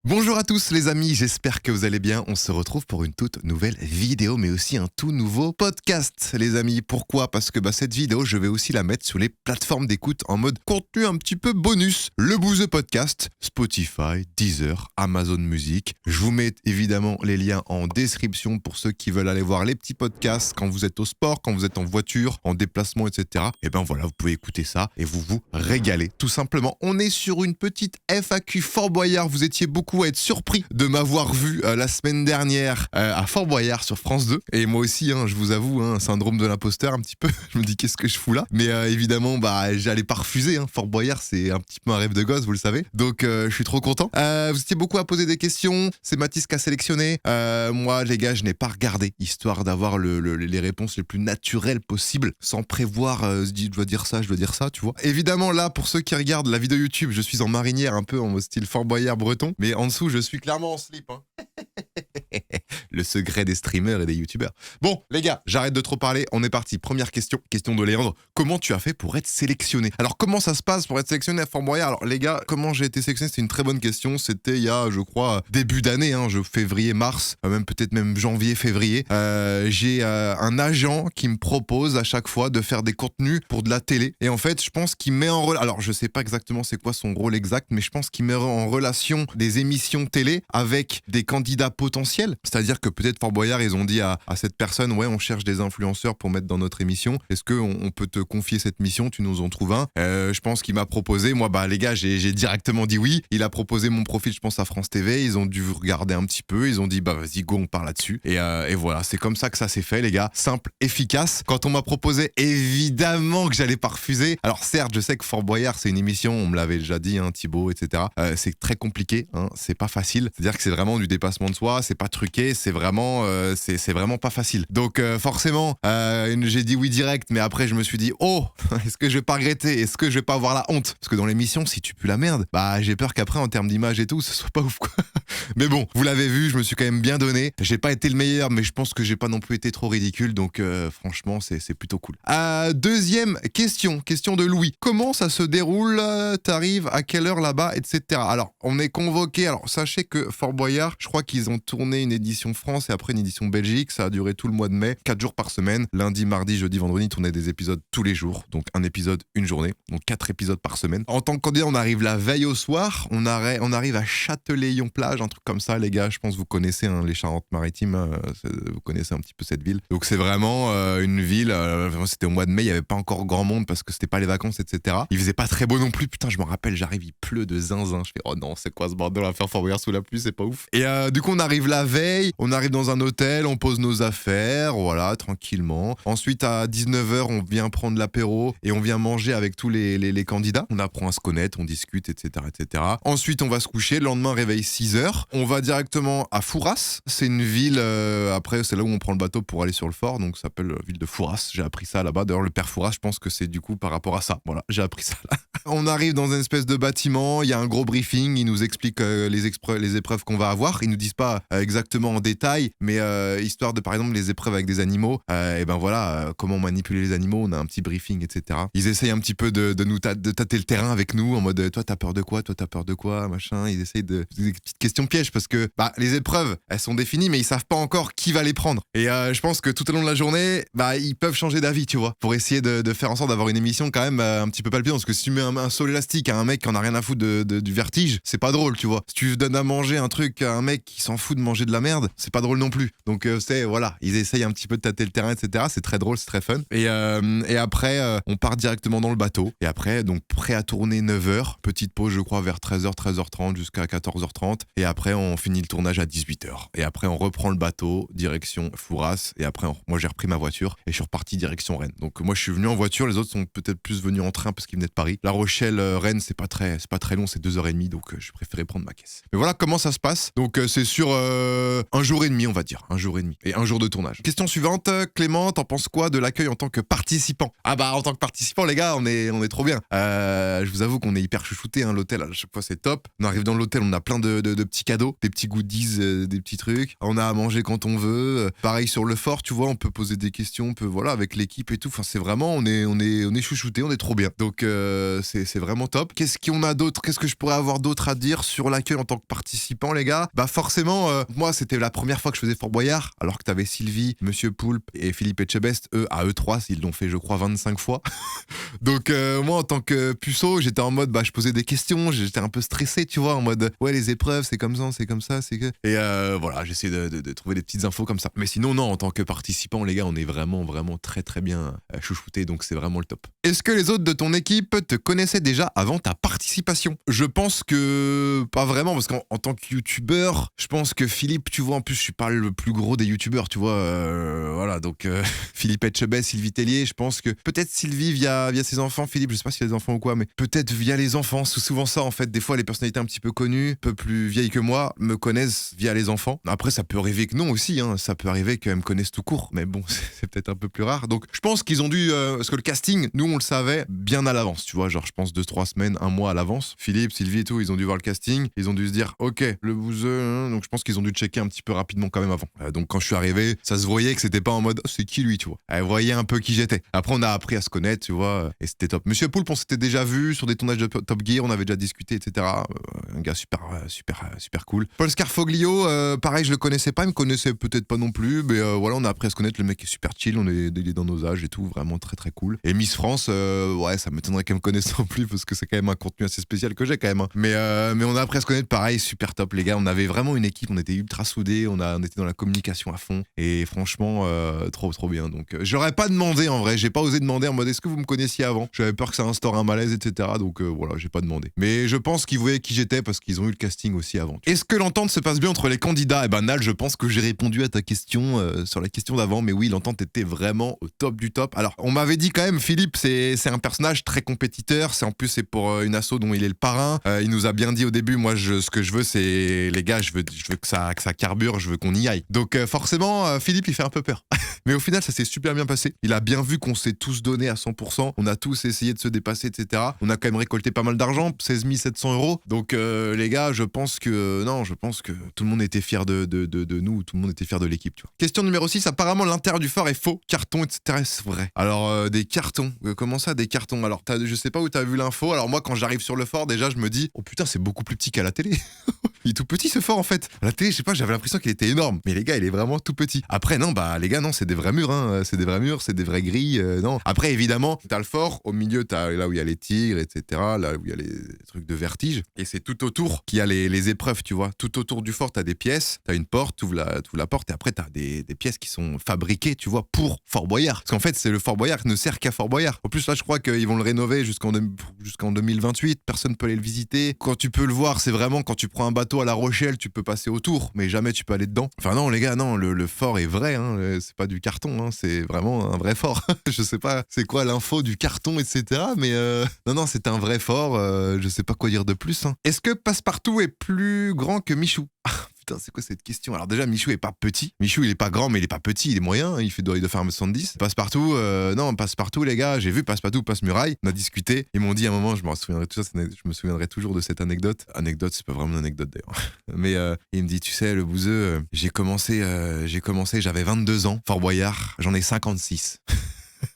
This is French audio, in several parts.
Bonjour à tous les amis, j'espère que vous allez bien. On se retrouve pour une toute nouvelle vidéo, mais aussi un tout nouveau podcast, les amis. Pourquoi ? Parce que cette vidéo, je vais aussi la mettre sur les plateformes d'écoute en mode contenu un petit peu bonus. Le Bouzeux Podcast, Spotify, Deezer, Amazon Music. Je vous mets évidemment les liens en description pour ceux qui veulent aller voir les petits podcasts quand vous êtes au sport, quand vous êtes en voiture, en déplacement, etc. Et ben voilà, vous pouvez écouter ça et vous régaler. Tout simplement, on est sur une petite FAQ Fort Boyard. Vous étiez beaucoup à être surpris de m'avoir vu la semaine dernière à Fort Boyard sur France 2. Et moi aussi, je vous avoue, syndrome de l'imposteur un petit peu. Je me dis qu'est-ce que je fous là. Mais évidemment, j'allais pas refuser. Fort Boyard, c'est un petit peu un rêve de gosse, vous le savez. Donc je suis trop content. Vous étiez beaucoup à poser des questions. C'est Mathis qui a sélectionné. Moi, les gars, je n'ai pas regardé, histoire d'avoir les réponses les plus naturelles possibles, sans prévoir, je dois dire ça, tu vois. Évidemment, là, pour ceux qui regardent la vidéo YouTube, je suis en marinière, un peu en style Fort Boyard breton. Mais en dessous, je suis clairement en slip. Le secret des streamers et des youtubeurs. Bon, les gars, j'arrête de trop parler. On est parti. Première question. Question de Léandre. Comment tu as fait pour être sélectionné ? Alors, comment ça se passe pour être sélectionné à Fort Boyard ? Alors, les gars, comment j'ai été sélectionné ? C'est une très bonne question. C'était il y a, je crois, début d'année, février, mars, peut-être même janvier, février. J'ai un agent qui me propose à chaque fois de faire des contenus pour de la télé. Et en fait, je pense qu'il met en relation. Alors, je sais pas exactement c'est quoi son rôle exact, mais je pense qu'il met en relation des émissions télé avec des candidats potentiels. C'est-à-dire que peut-être Fort Boyard, ils ont dit à cette personne, ouais, on cherche des influenceurs pour mettre dans notre émission. Est-ce qu'on peut te confier cette mission ? Tu nous en trouves un. Je pense qu'il m'a proposé. Moi, les gars, j'ai directement dit oui. Il a proposé mon profil, je pense, à France TV. Ils ont dû regarder un petit peu. Ils ont dit, vas-y, go, on part là-dessus. Et voilà, c'est comme ça que ça s'est fait, les gars. Simple, efficace. Quand on m'a proposé, évidemment que j'allais pas refuser. Alors certes, je sais que Fort Boyard, c'est une émission, on me l'avait déjà dit, Thibaut, etc. C'est très compliqué, c'est pas facile. C'est-à-dire que c'est vraiment du dépassement de soi, c'est pas truqué, c'est vraiment pas facile. Donc forcément, j'ai dit oui direct, mais après je me suis dit, est-ce que je vais pas regretter ? Est-ce que je vais pas avoir la honte ? Parce que dans l'émission, si tu pues la merde, j'ai peur qu'après, en termes d'image et tout, ce soit pas ouf, quoi. Mais bon, vous l'avez vu, je me suis quand même bien donné. J'ai pas été le meilleur, mais je pense que j'ai pas non plus été trop ridicule, donc franchement, c'est plutôt cool. Deuxième question de Louis. Comment ça se déroule ? T'arrives à quelle heure là-bas, etc. Alors, on est convoqué. Alors, sachez que Fort Boyard, je crois qu'ils ont tourné une édition France et après une édition Belgique. Ça a duré tout le mois de mai, 4 jours par semaine. Lundi, mardi, jeudi, vendredi, ils tournaient des épisodes tous les jours. Donc, un épisode, une journée. Donc, 4 épisodes par semaine. En tant que candidat, on arrive la veille au soir. On arrive à Châtelet-Yon-Plage, un truc comme ça, les gars. Je pense que vous connaissez les Charentes-Maritimes. Vous connaissez un petit peu cette ville. Donc, c'est vraiment une ville. C'était au mois de mai. Il n'y avait pas encore grand monde parce que c'était pas les vacances, etc. Il faisait pas très beau non plus. Putain, je me rappelle, j'arrive, il pleut de zinzin. Je fais, oh non, c'est quoi ce bordel à faire Fort Boyard sous la pluie, c'est pas ouf. Et du coup, on arrive la veille, on arrive dans un hôtel, on pose nos affaires, voilà, tranquillement. Ensuite, à 19h, on vient prendre l'apéro et on vient manger avec tous les candidats. On apprend à se connaître, on discute, etc., etc. Ensuite, on va se coucher. Le lendemain, réveil 6h. On va directement à Fouras. C'est une ville, après, c'est là où on prend le bateau pour aller sur le fort, donc ça s'appelle ville de Fouras. J'ai appris ça là-bas. D'ailleurs, le père Fouras, je pense que c'est du coup par rapport à ça. Voilà, j'ai appris ça là. On arrive dans une espèce de bâtiment, il y a un gros briefing, ils nous expliquent les épreuves qu'on va avoir. Ils nous disent pas exactement en détail, mais histoire de, par exemple, les épreuves avec des animaux, comment manipuler les animaux, on a un petit briefing, etc. Ils essayent un petit peu de tâter le terrain avec nous, en mode, toi t'as peur de quoi, machin. Ils essayent des petites questions pièges, parce que les épreuves, elles sont définies, mais ils savent pas encore qui va les prendre. Et je pense que tout au long de la journée, ils peuvent changer d'avis, tu vois, pour essayer de faire en sorte d'avoir une émission quand même un petit peu palpitante, parce que si tu mets un saut élastique à un mec qui en a rien à foutre du vertige, c'est pas drôle, tu vois. Si tu donnes à manger un truc à un mec qui s'en fout de manger de la merde, c'est pas drôle non plus. Donc ils essayent un petit peu de tâter le terrain, etc. C'est très drôle, c'est très fun. Et après, on part directement dans le bateau. Et après, donc prêt à tourner 9h. Petite pause, je crois, vers 13h, 13h30 jusqu'à 14h30. Et après, on finit le tournage à 18h. Et après, on reprend le bateau, direction Fouras. Et après, moi, j'ai repris ma voiture et je suis reparti direction Rennes. Donc moi, je suis venu en voiture. Les autres sont peut-être plus venus en train parce qu'ils venaient de Paris. La Rochelle, Rennes, c'est pas très long, c'est 2h30. Donc je préférais prendre ma caisse. Mais voilà comment ça se passe. Donc c'est sur un jour et demi, on va dire. Un jour et demi. Et un jour de tournage. Question suivante. Clément, t'en penses quoi de l'accueil en tant que participant ? En tant que participant, les gars, on est trop bien. Je vous avoue qu'on est hyper chouchoutés. L'hôtel, à chaque fois, c'est top. On arrive dans l'hôtel, on a plein de petits cadeaux, des petits goodies, des petits trucs. On a à manger quand on veut. Pareil sur le fort, tu vois, on peut poser des questions, on peut, voilà, avec l'équipe et tout. Enfin, c'est vraiment, on est chouchoutés, on est trop bien. Donc, c'est vraiment top. Qu'est-ce qu'on a d'autre? Qu'est-ce que je pourrais avoir d'autre à dire sur l'accueil en tant que participant, les gars? Bah, forcément, moi, c'était la première fois que je faisais Fort Boyard, alors que t'avais Sylvie, Monsieur Poulpe et Philippe Etchebest, eux trois, ils l'ont fait, je crois, 25 fois. Donc, moi, en tant que puceau, j'étais en mode, bah, je posais des questions, j'étais un peu stressé, tu vois, en mode, ouais, les épreuves, c'est comme ça, c'est comme ça, c'est que. Et voilà, j'essaie de trouver des petites infos comme ça. Mais sinon, non, en tant que participant, les gars, on est vraiment, vraiment très, très bien chouchoutés, donc c'est vraiment le top. Est-ce que les autres de ton équipe te connaissaient déjà avant ta participation? Je pense que pas vraiment, parce qu'en tant que youtubeur, je pense que Philippe, tu vois, en plus, je suis pas le plus gros des youtubeurs, tu vois, voilà, donc Philippe Etchebest, Sylvie Tellier, je pense que peut-être Sylvie via ses enfants, Philippe, je sais pas s'il a des enfants ou quoi, mais peut-être via les enfants, c'est souvent ça en fait, des fois les personnalités un petit peu connues, un peu plus vieilles que moi, me connaissent via les enfants. Après ça peut arriver que non aussi, hein. Ça peut arriver qu'elles me connaissent tout court, mais bon, c'est peut-être un peu plus rare, donc je pense qu'ils ont dû, parce que le casting, nous on le savait bien à l'avance, tu vois, genre je pense 2-3 semaines, un mois à l'avance. Philippe, Sylvie et tout, ils ont dû voir le casting, ils ont dû se dire, ok, le bouseux, hein. Donc je pense qu'ils ont dû checker un petit peu rapidement quand même avant. Donc quand je suis arrivé, ça se voyait que c'était pas en mode, oh, c'est qui lui, tu vois. Elle voyait un peu qui j'étais. Après on a appris à se connaître, tu vois, et c'était top. Monsieur Poulpe, on s'était déjà vu sur des tournages de Top Gear, on avait déjà discuté, etc. Un gars super cool. Paul Scarfoglio, pareil, je le connaissais pas, il me connaissait peut-être pas non plus, mais voilà, on a appris à se connaître. Le mec est super chill, il est dans nos âges et tout, vraiment très très cool. Et Miss France, ouais, ça m'étonnerait qu'elle me connaisse non plus parce que c'est quand même un contenu assez spécial que j'ai quand même. Hein. Mais on a appris à se connaître, pareil, super top les gars. On avait vraiment une équipe, on était ultra soudés, on était dans la communication à fond et franchement trop bien. Donc j'aurais pas demandé en vrai, j'ai pas osé demander en mode est-ce que vous me connaissiez avant. J'avais peur que ça instaure un malaise, etc. Donc voilà, j'ai pas demandé. Mais je pense qu'ils voyaient qui j'étais parce qu'ils ont eu le casting aussi avant. Est-ce que l'entente se passe bien entre les candidats? Eh ben Nal, je pense que j'ai répondu à ta question sur la question d'avant, mais oui, l'entente était vraiment au top du top. Alors, on m'avait dit quand même, Philippe, c'est un personnage très compétiteur. C'est c'est pour une asso dont il est le parrain. Il nous a bien dit au début, moi, ce que je veux, c'est les gars, je veux que ça carbure, je veux qu'on y aille. Donc forcément, Philippe, il fait un peu peur. Mais au final, ça s'est super bien passé. Il a bien vu qu'on s'est tous donné à 100%. On a tous essayé de se dépasser, etc. On a quand même récolté pas mal d'argent, 16 700 €. Donc les gars, je pense que tout le monde était fier de nous, tout le monde était fier de l'équipe. Tu vois. Question numéro 6, apparemment l'intérieur du fort est faux, carton, etc. C'est vrai. Alors des cartons, comment ça des cartons? Alors je sais pas où t'as vu l'info. Alors moi quand j'arrive sur le fort, déjà je me dis, oh putain c'est beaucoup plus petit qu'à la télé. Il est tout petit ce fort en fait. À la télé, je sais pas, j'avais l'impression qu'il était énorme. Mais les gars, il est vraiment tout petit. Après, non, bah les gars, non, c'est des vrais murs, hein. C'est des vrais murs, c'est des vraies grilles. Non. Après, évidemment, t'as le fort, au milieu, t'as là où il y a les tigres, etc. Là où il y a les trucs de vertige. Et c'est tout autour qu'il y a les épreuves, tu vois. Tout autour du fort, t'as des pièces, t'as une porte, t'ouvres la porte, et après, t'as des pièces qui sont fabriquées, tu vois, pour Fort Boyard. Parce qu'en fait, c'est le Fort Boyard qui ne sert qu'à Fort Boyard. En plus, là, je crois qu'ils vont le rénover jusqu'en 2028. Personne peut aller le visiter. Quand tu peux le voir, c'est vraiment quand tu prends un bateau à La Rochelle, tu peux passer autour, mais jamais tu peux aller dedans. Enfin non, les gars, non, le fort est vrai, hein, c'est pas du carton, hein, c'est vraiment un vrai fort. Je sais pas c'est quoi l'info du carton, etc. Mais non, c'est un vrai fort, je sais pas quoi dire de plus. Hein. Est-ce que Passepartout est plus grand que Michou? Putain, c'est quoi cette question? Alors déjà, Michou est pas petit. Michou, il est pas grand, mais il est pas petit, il est moyen. Il doit faire 1m70. Passepartout, non, Passepartout, les gars, j'ai vu Passepartout, Passe-Muraille. On a discuté. Ils m'ont dit à un moment, je me souviendrai toujours de cette anecdote. Anecdote, c'est pas vraiment une anecdote d'ailleurs. Mais il me dit, tu sais, le bouseux, j'ai commencé, j'avais 22 ans. Fort Boyard, j'en ai 56.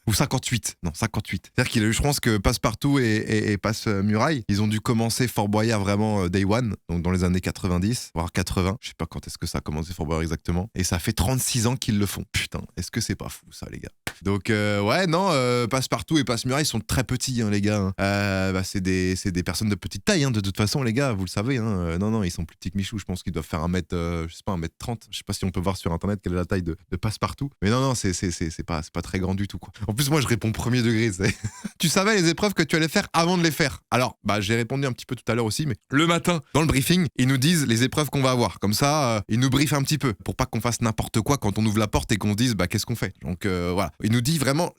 Ou 58, non 58. C'est-à-dire qu'il a eu, je pense que Passepartout et Passe-Muraille, ils ont dû commencer Fort Boyard vraiment day one, donc dans les années 90, voire 80. Je sais pas quand est-ce que ça a commencé Fort Boyard exactement. Et ça fait 36 ans qu'ils le font. Putain, est-ce que c'est pas fou ça les gars? Donc ouais, non, Passepartout et Passe-Muraille sont très petits, hein, les gars. Hein. C'est des personnes de petite taille, hein, de toute façon, les gars, vous le savez. Hein. Non, ils sont plus petits que Michou. Je pense qu'ils doivent faire 1m30. Je sais pas si on peut voir sur internet quelle est la taille de Passepartout. Mais non, c'est pas très grand du tout, quoi. En plus, moi, je réponds premier degré. Tu savais les épreuves que tu allais faire avant de les faire. Alors, j'ai répondu un petit peu tout à l'heure aussi, mais le matin, dans le briefing, ils nous disent les épreuves qu'on va avoir. Comme ça, ils nous briefent un petit peu pour pas qu'on fasse n'importe quoi quand on ouvre la porte et qu'on se dise, qu'est-ce qu'on fait. Donc voilà. Il nous dit vraiment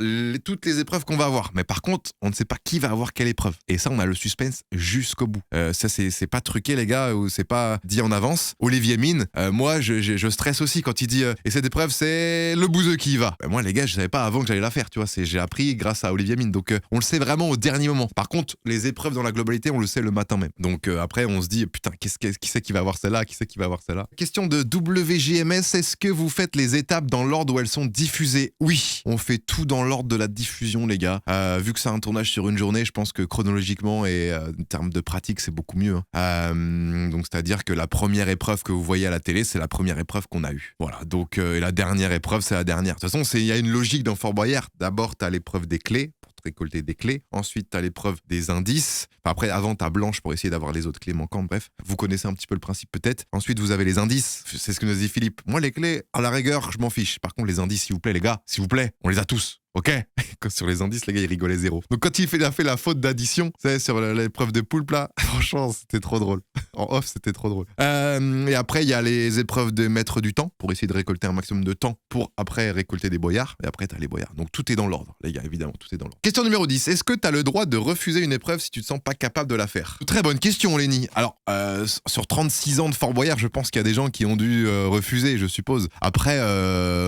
toutes les épreuves qu'on va avoir. Mais par contre, on ne sait pas qui va avoir quelle épreuve. Et ça, on a le suspense jusqu'au bout. Ça, c'est pas truqué, les gars, ou c'est pas dit en avance. Olivier Mine, moi, je stresse aussi quand il dit et cette épreuve, c'est le bouseux qui y va. Moi, les gars, je savais pas avant que j'allais la faire, tu vois. J'ai appris grâce à Olivier Mine. Donc, on le sait vraiment au dernier moment. Par contre, les épreuves dans la globalité, on le sait le matin même. Donc, après, on se dit, putain, qui c'est qui va avoir celle-là? Qui c'est qui va avoir celle-là? Question de WGMS, est-ce que vous faites les étapes dans l'ordre où elles sont diffusées? Oui, on fait tout dans l'ordre de la diffusion, les gars. Vu que c'est un tournage sur une journée, je pense que chronologiquement et en termes de pratique, c'est beaucoup mieux. Donc, c'est-à-dire que la première épreuve que vous voyez à la télé, c'est la première épreuve qu'on a eue. Voilà, donc, et la dernière épreuve, c'est la dernière. De toute façon, il y a une logique dans Fort Boyard. D'abord, tu as l'épreuve des clés, pour récolter des clés. Ensuite, tu as l'épreuve des indices. Enfin, après, avant, tu as blanche pour essayer d'avoir les autres clés manquantes. Bref, vous connaissez un petit peu le principe peut-être. Ensuite, vous avez les indices. C'est ce que nous dit Philippe. Moi, les clés, à la rigueur, je m'en fiche. Par contre, les indices, s'il vous plaît, les gars, s'il vous plaît, on les a tous. Ok. Sur les indices, les gars, ils rigolaient zéro. Donc quand il a fait la faute d'addition, vous savez, sur l'épreuve de poulpe là, franchement, c'était trop drôle. En off, c'était trop drôle. Et après, il y a les épreuves de mettre du temps pour essayer de récolter un maximum de temps pour après récolter des boyards. Et après, t'as les boyards. Donc tout est dans l'ordre, les gars, évidemment, tout est dans l'ordre. Question numéro 10. Est-ce que t'as le droit de refuser une épreuve si tu te sens pas capable de la faire? Très bonne question, Lenny. Alors, sur 36 ans de Fort Boyard, je pense qu'il y a des gens qui ont dû refuser, je suppose. Après,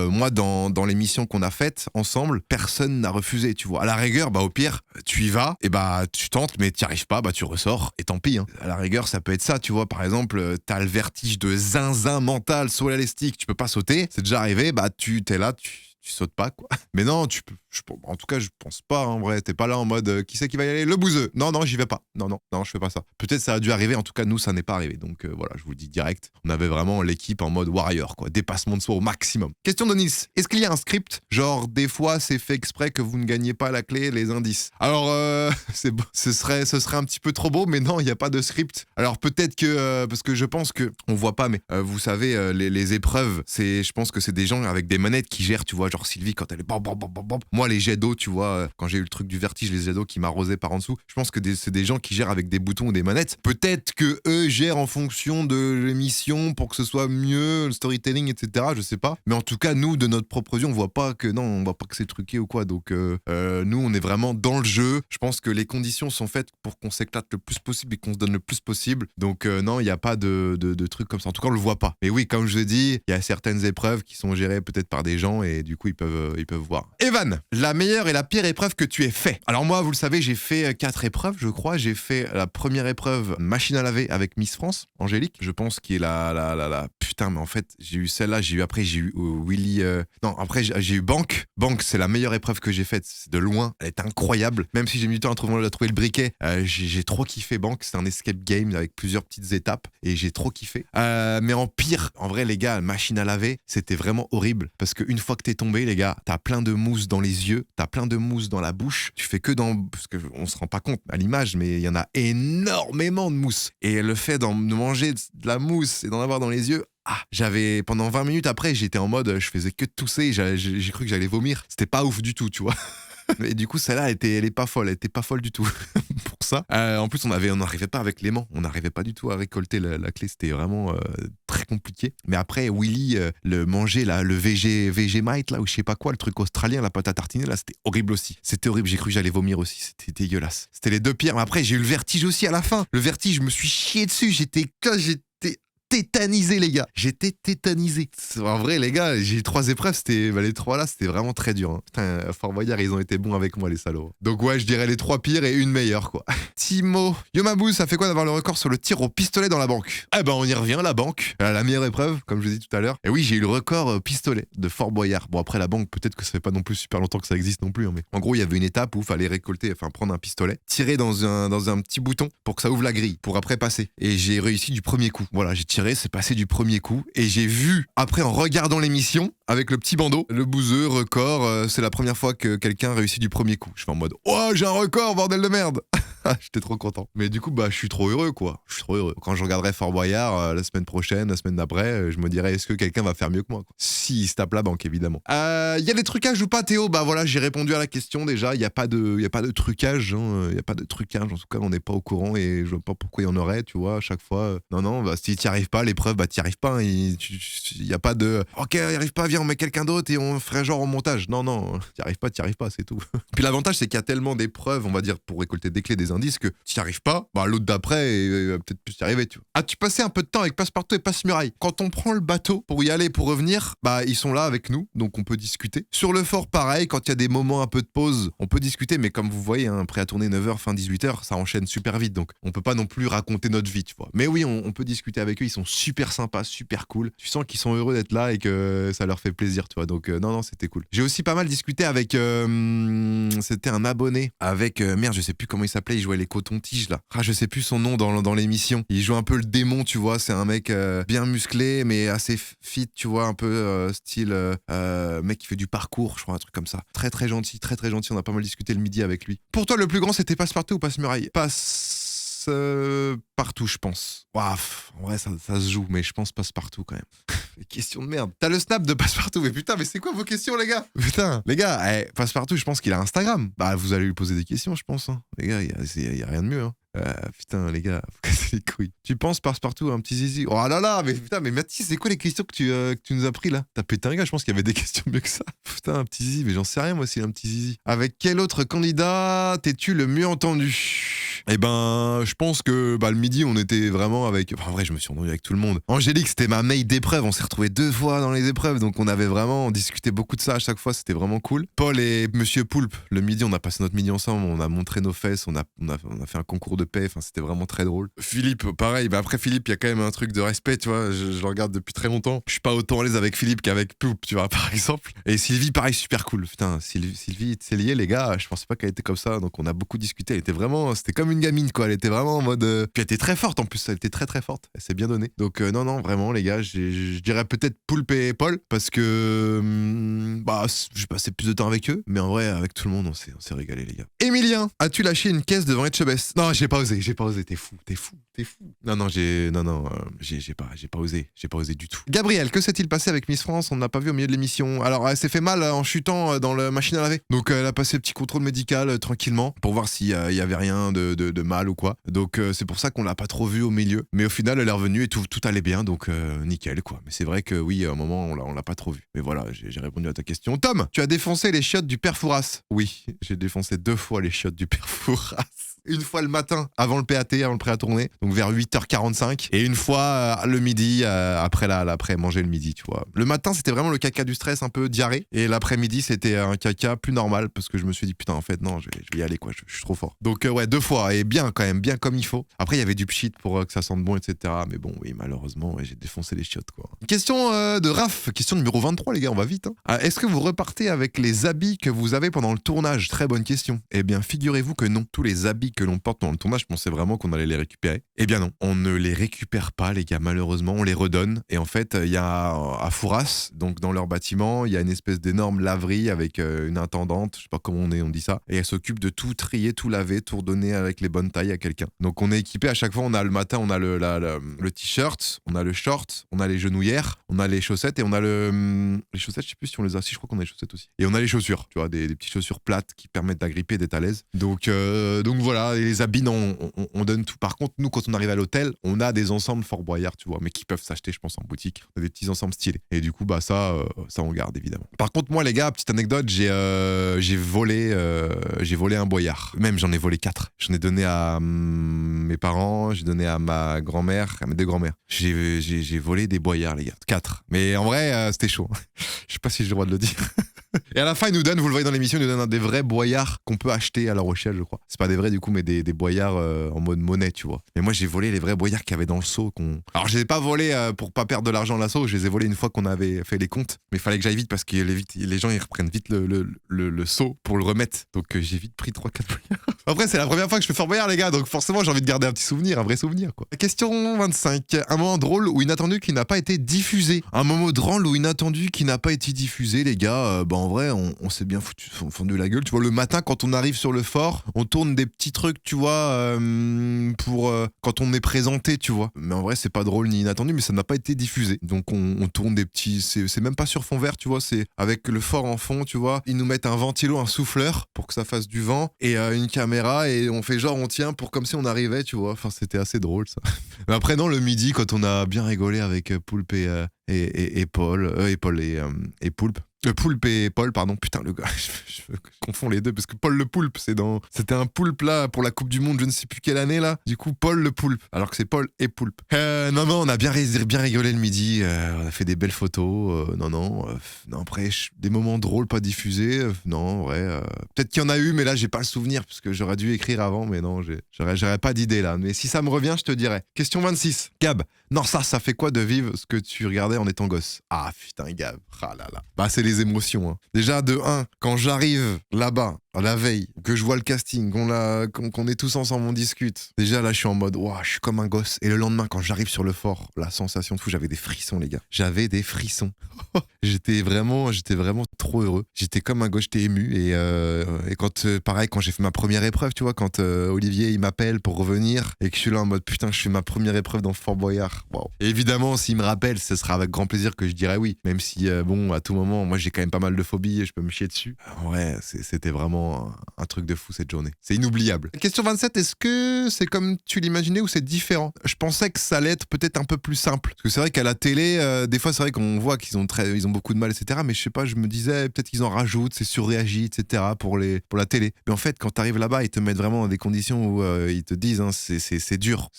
moi, dans l'émission qu'on a faite ensemble, personne n'a refusé, tu vois. À la rigueur, au pire, tu y vas, et tu tentes, mais t'y arrives pas, tu ressors, et tant pis. À la rigueur, ça peut être ça, tu vois. Par exemple, t'as le vertige de zinzin mental sur l'élastique, tu peux pas sauter, c'est déjà arrivé, t'es là, tu sautes pas, quoi. Mais non, tu peux. En tout cas, je pense pas, en vrai. T'es pas là en mode qui c'est qui va y aller? Le bouseux. Non, j'y vais pas. Non, je fais pas ça. Peut-être ça a dû arriver. En tout cas, nous, ça n'est pas arrivé. Donc voilà, je vous le dis direct. On avait vraiment l'équipe en mode warrior, quoi. Dépassement de soi au maximum. Question de Nice. Est-ce qu'il y a un script? Genre, des fois, c'est fait exprès que vous ne gagnez pas la clé, les indices. Alors, ce serait un petit peu trop beau, mais non, il n'y a pas de script. Alors, peut-être que, parce que je pense que, on voit pas, mais vous savez, les épreuves, je pense que c'est des gens avec des manettes qui gèrent, tu vois, genre Sylvie, quand elle est bam, bam, bam, bam, bam. Moi, les jets d'eau, tu vois, quand j'ai eu le truc du vertige, les jets d'eau qui m'arrosaient par en dessous, je pense que c'est des gens qui gèrent avec des boutons ou des manettes. Peut-être que eux gèrent en fonction de l'émission pour que ce soit mieux, le storytelling, etc. Je sais pas. Mais en tout cas, nous, de notre propre yeux, on voit pas que c'est truqué ou quoi. Donc, nous, on est vraiment dans le jeu. Je pense que les conditions sont faites pour qu'on s'éclate le plus possible et qu'on se donne le plus possible. Donc, non, il n'y a pas de trucs comme ça. En tout cas, on le voit pas. Mais oui, comme je vous ai dit, il y a certaines épreuves qui sont gérées peut-être par des gens et du coup, ils peuvent voir. Evan, la meilleure et la pire épreuve que tu aies fait? Alors moi, vous le savez, j'ai fait 4 épreuves, je crois. J'ai fait la première épreuve machine à laver avec Miss France, Angélique, je pense, qui est la... Putain, mais en fait, j'ai eu celle-là, j'ai eu Willy... Non, après, j'ai eu Banque. Banque, c'est la meilleure épreuve que j'ai faite. C'est de loin, elle est incroyable. Même si j'ai mis du temps à trouver le briquet, j'ai trop kiffé Banque. C'est un escape game avec plusieurs petites étapes et j'ai trop kiffé. Mais en pire, en vrai, les gars, machine à laver, c'était vraiment horrible. Parce qu'une fois que t'es tombé, les gars, t'as plein de mousse dans les yeux, t'as plein de mousse dans la bouche, tu fais que parce qu'on se rend pas compte à l'image, mais il y en a énormément de mousse. Et le fait de manger de la mousse et d'en avoir dans les yeux, j'avais, pendant 20 minutes après, j'étais en mode, je faisais que tousser, j'ai cru que j'allais vomir. C'était pas ouf du tout, tu vois. Et du coup, celle-là, elle est pas folle, elle était pas folle du tout pour ça. En plus, on n'arrivait pas avec l'aimant, on n'arrivait pas du tout à récolter la clé, c'était vraiment très compliqué. Mais après, Willy, le manger, là, le Vegemite, là, ou je sais pas quoi, le truc australien, la pâte à tartiner, là, c'était horrible aussi. C'était horrible, j'ai cru que j'allais vomir aussi, c'était dégueulasse. C'était les deux pires. Mais après, j'ai eu le vertige aussi à la fin. Le vertige, je me suis chié dessus, j'étais tétanisé, les gars. J'étais tétanisé. En vrai, les gars, j'ai eu 3 épreuves. Les 3 là, c'était vraiment très dur. Putain, Fort Boyard, ils ont été bons avec moi, les salauds. Donc ouais, je dirais les 3 pires et une meilleure, quoi. Timo, Yomabou, ça fait quoi d'avoir le record sur le tir au pistolet dans la banque? On y revient, la banque. La meilleure épreuve, comme je vous ai dit tout à l'heure. Et oui, j'ai eu le record pistolet de Fort Boyard. Bon, après, la banque, peut-être que ça fait pas non plus super longtemps que ça existe non plus. Mais en gros, il y avait une étape où il fallait prendre un pistolet, tirer dans un petit bouton pour que ça ouvre la grille, pour après passer. Et j'ai réussi du premier coup. Voilà, j'ai tiré, c'est passé du premier coup. Et j'ai vu, après, en regardant l'émission, avec le petit bandeau, le bouseux, record, c'est la première fois que quelqu'un réussit du premier coup. Je suis en mode, oh, j'ai un record, bordel de merde! J'étais trop content. Mais du coup, bah, je suis trop heureux, quoi. Je suis trop heureux. Quand je regarderai Fort Boyard la semaine prochaine, la semaine d'après, je me dirais, est-ce que quelqu'un va faire mieux que moi, quoi. S'il se tape la banque, évidemment. Il y a des trucages ou pas, Théo? Bah voilà, j'ai répondu à la question déjà. Il y a pas de trucage. Il y a pas de trucage. En tout cas, on n'est pas au courant et je vois pas pourquoi il y en aurait, tu vois, à chaque fois. Non, bah, si t'y arrives pas, l'épreuve, bah, t'y arrives pas. Hein. Il y a pas de, ok, y arrive pas, viens, on met quelqu'un d'autre et on ferait genre au montage. Non, t'y arrives pas, c'est tout. Puis l'avantage, c'est qu'il y a tellement d'épreuves, on va dire, pour récolter des clés, des indices, que t'y arrives pas, bah, l'autre d'après, va peut-être plus y arriver, tu vois. As-tu passé un peu de temps avec Passepartout et Passe-Muraille? Quand on prend le bateau pour y aller, pour revenir, bah, ils sont là avec nous, donc on peut discuter. Sur le fort, pareil, quand il y a des moments un peu de pause, on peut discuter, mais comme vous voyez, hein, prêt à tourner 9h, fin 18h, ça enchaîne super vite, donc on peut pas non plus raconter notre vie, tu vois. Mais oui, on peut discuter avec eux, ils sont super sympas, super cool. Tu sens qu'ils sont heureux d'être là et que ça leur fait plaisir, tu vois. Donc non, c'était cool. J'ai aussi pas mal discuté avec, c'était un abonné, avec, merde, je sais plus comment il s'appelait, il jouait les cotons-tiges, là. Je sais plus son nom dans l'émission. Il joue un peu le démon, tu vois, c'est un mec bien musclé, mais assez fit, tu vois, un peu style mec qui fait du parcours, je crois, un truc comme ça. Très très gentil, on a pas mal discuté le midi avec lui. Pour toi, le plus grand, c'était Passepartout ou Passe-Muraille? Partout, je pense. Waf, en vrai, ça se joue, mais je pense Passepartout quand même. Question de merde. T'as le snap de Passepartout, mais putain, mais c'est quoi vos questions, les gars? Putain, les gars, Passepartout, je pense qu'il a Instagram. Bah, vous allez lui poser des questions, je pense. Hein. Les gars, y a rien de mieux. Hein. Putain, les gars, faut casser les couilles. Tu penses Passepartout un petit zizi? Oh là là, mais putain, mais Mathis, c'est quoi les questions que tu nous as pris là? T'as pété un gars, je pense qu'il y avait des questions mieux que ça. Putain, un petit zizi, mais j'en sais rien moi s'il a un petit zizi. Avec quel autre candidat t'es-tu le mieux entendu? Eh ben, je pense que le midi, on était vraiment avec... Enfin, en vrai, je me suis entendu avec tout le monde. Angélique, c'était ma maid d'épreuve. On s'est retrouvés 2 fois dans les épreuves. Donc, on discutait beaucoup de ça à chaque fois. C'était vraiment cool. Paul et Monsieur Poulpe, le midi, on a passé notre midi ensemble. On a montré nos fesses. On a fait un concours de paix. Enfin, c'était vraiment très drôle. Philippe, pareil. Après Philippe, il y a quand même un truc de respect, tu vois. Je le regarde depuis très longtemps. Je suis pas autant à l'aise avec Philippe qu'avec Poulpe, tu vois, par exemple. Et Sylvie, pareil, super cool. Putain, Sylvie Tellier, les gars, je pensais pas qu'elle était comme ça. Donc, on a beaucoup discuté. C'était comme une gamine, quoi. Elle était vraiment en mode... Puis elle était très forte en plus, elle était très très forte. Elle s'est bien donnée. Donc non, vraiment les gars, je dirais peut-être Poulpe et Paul, parce que j'ai passé plus de temps avec eux, mais en vrai, avec tout le monde, on s'est régalé les gars. Emilien, as-tu lâché une caisse devant Etchebest? Non, j'ai pas osé, t'es fou. Non, j'ai pas osé du tout. Gabriel, que s'est-il passé avec Miss France? On ne l'a pas vu au milieu de l'émission. Alors, elle s'est fait mal en chutant dans la machine à laver. Donc, elle a passé le petit contrôle médical tranquillement pour voir s'il y avait rien de mal ou quoi. Donc, c'est pour ça qu'on l'a pas trop vue au milieu. Mais au final, elle est revenue et tout allait bien. Donc, nickel, quoi. Mais c'est vrai que oui, à un moment, on l'a pas trop vue. Mais voilà, j'ai répondu à ta question. Tom, tu as défoncé les chiottes du père Fouras? Oui, j'ai défoncé 2 fois les chiottes du père Fouras. Une fois le matin, avant le PAT, avant le prêt à tourner, donc vers 8h45. Et une fois le midi, après manger le midi, tu vois. Le matin, c'était vraiment le caca du stress, un peu diarrhée. Et l'après-midi, c'était un caca plus normal, parce que je me suis dit, putain, en fait, non, je vais y aller, quoi, je suis trop fort. Donc, ouais, 2 fois, et bien quand même, bien comme il faut. Après, il y avait du pchit pour que ça sente bon, etc. Mais bon, oui, malheureusement, ouais, j'ai défoncé les chiottes, quoi. Question de Raph, question numéro 23, les gars, on va vite. Hein. Est-ce que vous repartez avec les habits que vous avez pendant le tournage? Très bonne question. Eh bien, figurez-vous que non. Tous les habits que l'on porte pendant le tournage, je pensais vraiment qu'on allait les récupérer. Eh bien non, on ne les récupère pas, les gars, malheureusement, on les redonne. Et en fait, il y a à Fouras, donc dans leur bâtiment, il y a une espèce d'énorme laverie avec une intendante, je sais pas comment on dit ça, et elle s'occupe de tout trier, tout laver, tout redonner avec les bonnes tailles à quelqu'un. Donc on est équipé, à chaque fois, on a le matin, on a le t-shirt, on a le short, on a les genouillères, on a les chaussettes et on a les chaussettes, je sais plus si on les a, si je crois qu'on a les chaussettes aussi. Et on a les chaussures, tu vois, des petites chaussures plates qui permettent d'agripper, d'être à l'aise. Donc voilà, et les habits, non, on donne tout. Par contre, nous, quand on arrive à l'hôtel, on a des ensembles Fort Boyard, tu vois, mais qui peuvent s'acheter, je pense, en boutique. On a des petits ensembles stylés. Et du coup, ça on garde, évidemment. Par contre, moi, les gars, petite anecdote, j'ai volé un Boyard. Même, j'en ai volé 4. J'en ai donné à mes parents, j'ai donné à ma grand-mère, à mes 2 grand-mères. J'ai volé des Boyards, les gars. 4. Mais en vrai, c'était chaud. Je sais pas si j'ai le droit de le dire. Et à la fin, ils nous donnent, vous le voyez dans l'émission, ils nous donnent des vrais boyards qu'on peut acheter à La Rochelle, je crois. C'est pas des vrais du coup, mais des boyards en mode monnaie, tu vois. Mais moi, j'ai volé les vrais boyards qu'il y avait dans le seau. Alors, je les ai pas volés pour pas perdre de l'argent à la seau, je les ai volés une fois qu'on avait fait les comptes. Mais il fallait que j'aille vite parce que les gens, ils reprennent vite le seau pour le remettre. Donc, j'ai vite pris 3-4 boyards. Après, c'est la première fois que je fais Fort Boyard, les gars, donc forcément, j'ai envie de garder un petit souvenir, un vrai souvenir, quoi. Question 25. Un moment drôle ou inattendu qui n'a pas été diffusé. Un moment drôle ou inattendu qui n'a pas été diffusé, les gars, en vrai, on s'est bien fendu la gueule. Tu vois, le matin, quand on arrive sur le fort, on tourne des petits trucs, tu vois, pour quand on est présenté, tu vois. Mais en vrai, c'est pas drôle ni inattendu, mais ça n'a pas été diffusé. Donc on tourne des petits... C'est même pas sur fond vert, tu vois, c'est avec le fort en fond, tu vois. Ils nous mettent un ventilo, un souffleur pour que ça fasse du vent et une caméra et on fait genre on tient pour comme si on arrivait, tu vois. Enfin, c'était assez drôle, ça. Mais après, non, le midi, quand on a bien rigolé avec Poulpe et Paul, et Poulpe. Poulpe et Paul, pardon, putain le gars, je confonds les deux parce que Paul le Poulpe, c'était un poulpe là pour la Coupe du Monde, je ne sais plus quelle année là. Du coup Paul le Poulpe, alors que c'est Paul et Poulpe. Non, on a bien rigolé le midi, on a fait des belles photos. Non, après des moments drôles pas diffusés. Non, ouais, peut-être qu'il y en a eu, mais là j'ai pas le souvenir parce que j'aurais dû écrire avant, mais non, j'aurais pas d'idée là. Mais si ça me revient, je te dirai. Question 26. Gab, non ça fait quoi de vivre ce que tu regardais en étant gosse? Ah putain Gab, ah là là. Bah c'est les émotions. Hein. Déjà de 1, quand j'arrive là-bas, la veille, que je vois le casting, qu'on est tous ensemble, on discute. Déjà là je suis en mode, waouh, je suis comme un gosse. Et le lendemain quand j'arrive sur le fort, la sensation de fou, j'avais des frissons les gars. J'avais des frissons. J'étais vraiment trop heureux. J'étais comme un gosse, j'étais ému. Et quand, pareil, quand j'ai fait ma première épreuve, tu vois, quand Olivier il m'appelle pour revenir et que je suis là en mode putain, je fais ma première épreuve dans Fort Boyard. Wow. Et évidemment, s'il me rappelle, ce sera avec grand plaisir que je dirais oui. Même si, bon, à tout moment, moi j'ai quand même pas mal de phobies et je peux me chier dessus. Ouais, c'était vraiment un truc de fou cette journée. C'est inoubliable. Question 27, est-ce que c'est comme tu l'imaginais ou c'est différent? Je pensais que ça allait être peut-être un peu plus simple. Parce que c'est vrai qu'à la télé, des fois c'est vrai qu'on voit qu'ils ont beaucoup de mal, etc. Mais je sais pas, je me disais peut-être qu'ils en rajoutent, c'est surréagi, etc. pour la télé. Mais en fait, quand t'arrives là-bas, ils te mettent vraiment dans des conditions où ils te disent, hein, c'est dur,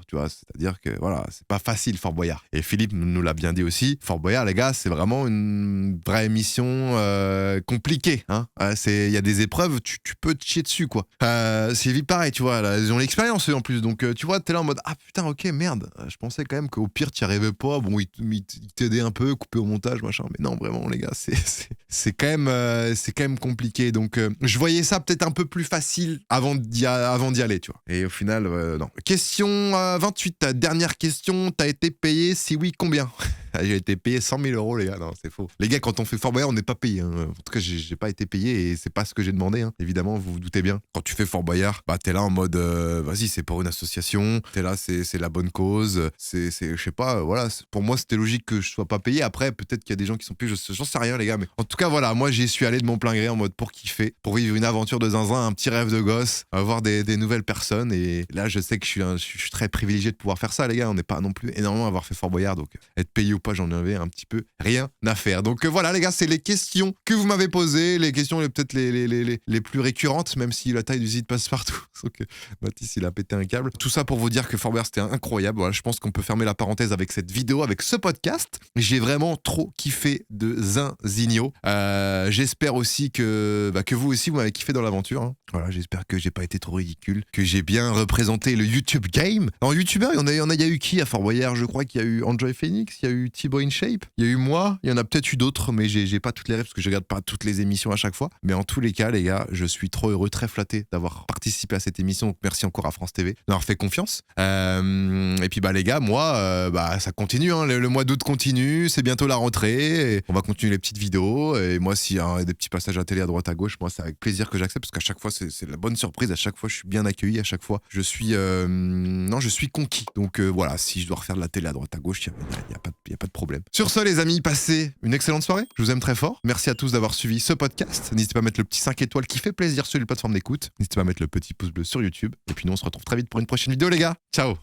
tu vois. C'est-à-dire que voilà, c'est pas facile Fort Boyard. Et Philippe nous l'a bien dit aussi. Fort Boyard, les gars, c'est vraiment une vraie mission compliquée. Hein. Il y a des épreuves, tu peux te chier dessus, quoi. C'est vite pareil, tu vois. Là, ils ont l'expérience eux, en plus, donc tu vois, t'es là en mode ah putain, ok, merde. Je pensais quand même qu'au pire, t'y arrivais pas. Bon, ils t'aidaient un peu, coupé au montage, machin. Mais non, vraiment, les gars, c'est quand même compliqué. Donc, je voyais ça peut-être un peu plus facile avant d'y aller, tu vois. Et au final, non. Question 28, dernière question. T'as été payé? Si oui, combien? J'ai été payé 100 000 euros, les gars. Non, c'est faux. Les gars, quand on fait Fort Boyard, on n'est pas payé. Hein. En tout cas, j'ai pas été payé et c'est pas ce que j'ai demandé. Hein. Évidemment, vous vous doutez bien. Quand tu fais Fort Boyard, bah t'es là en mode, vas-y, c'est pour une association. T'es là, c'est la bonne cause. Je sais pas. Voilà. Pour moi, c'était logique que je sois pas payé. Après, peut-être qu'il y a des gens qui sont payés. J'en sais rien, les gars. Mais en tout cas, voilà. Moi, j'y suis allé de mon plein gré en mode pour kiffer, pour vivre une aventure de zinzin, un petit rêve de gosse, voir des nouvelles personnes. Et là, je sais que je suis très privilégié de pouvoir faire ça, les gars. On n'est pas non plus énormément à avoir fait Fort Boyard, donc être payé ou pas, j'en avais un petit peu rien à faire. Donc voilà, les gars, c'est les questions que vous m'avez posées, les questions peut-être les plus récurrentes, même si la taille du zid passe partout. Donc Mathis, il a pété un câble. Tout ça pour vous dire que Fort Boyard, c'était incroyable. Voilà, je pense qu'on peut fermer la parenthèse avec cette vidéo, avec ce podcast. J'ai vraiment trop kiffé de zinzigno. J'espère aussi que vous aussi, vous m'avez kiffé dans l'aventure. Hein. Voilà, j'espère que j'ai pas été trop ridicule, que j'ai bien représenté le YouTube game. En YouTubeur, il y a eu qui à Fort Boyard? Je crois qu'il y a eu Enjoy Phoenix, il y a eu Thibaut InShape, il y a eu moi, il y en a peut-être eu d'autres, mais j'ai pas toutes les rêves parce que je regarde pas toutes les émissions à chaque fois. Mais en tous les cas, les gars, je suis trop heureux, très flatté d'avoir participé à cette émission. Donc merci encore à France TV d'avoir fait confiance. Et puis les gars, moi, ça continue. Hein, le mois d'août continue, c'est bientôt la rentrée. Et on va continuer les petites vidéos. Et moi, s'il y a des petits passages à télé à droite à gauche, moi, c'est avec plaisir que j'accepte parce qu'à chaque fois, c'est la bonne surprise. À chaque fois, je suis bien accueilli. À chaque fois, je suis conquis. Donc voilà, si je dois refaire de la télé à droite à gauche, il y a pas de problème. Sur ce, les amis, passez une excellente soirée. Je vous aime très fort. Merci à tous d'avoir suivi ce podcast. N'hésitez pas à mettre le petit 5 étoiles qui fait plaisir sur les plateformes d'écoute. N'hésitez pas à mettre le petit pouce bleu sur YouTube. Et puis nous, on se retrouve très vite pour une prochaine vidéo, les gars. Ciao.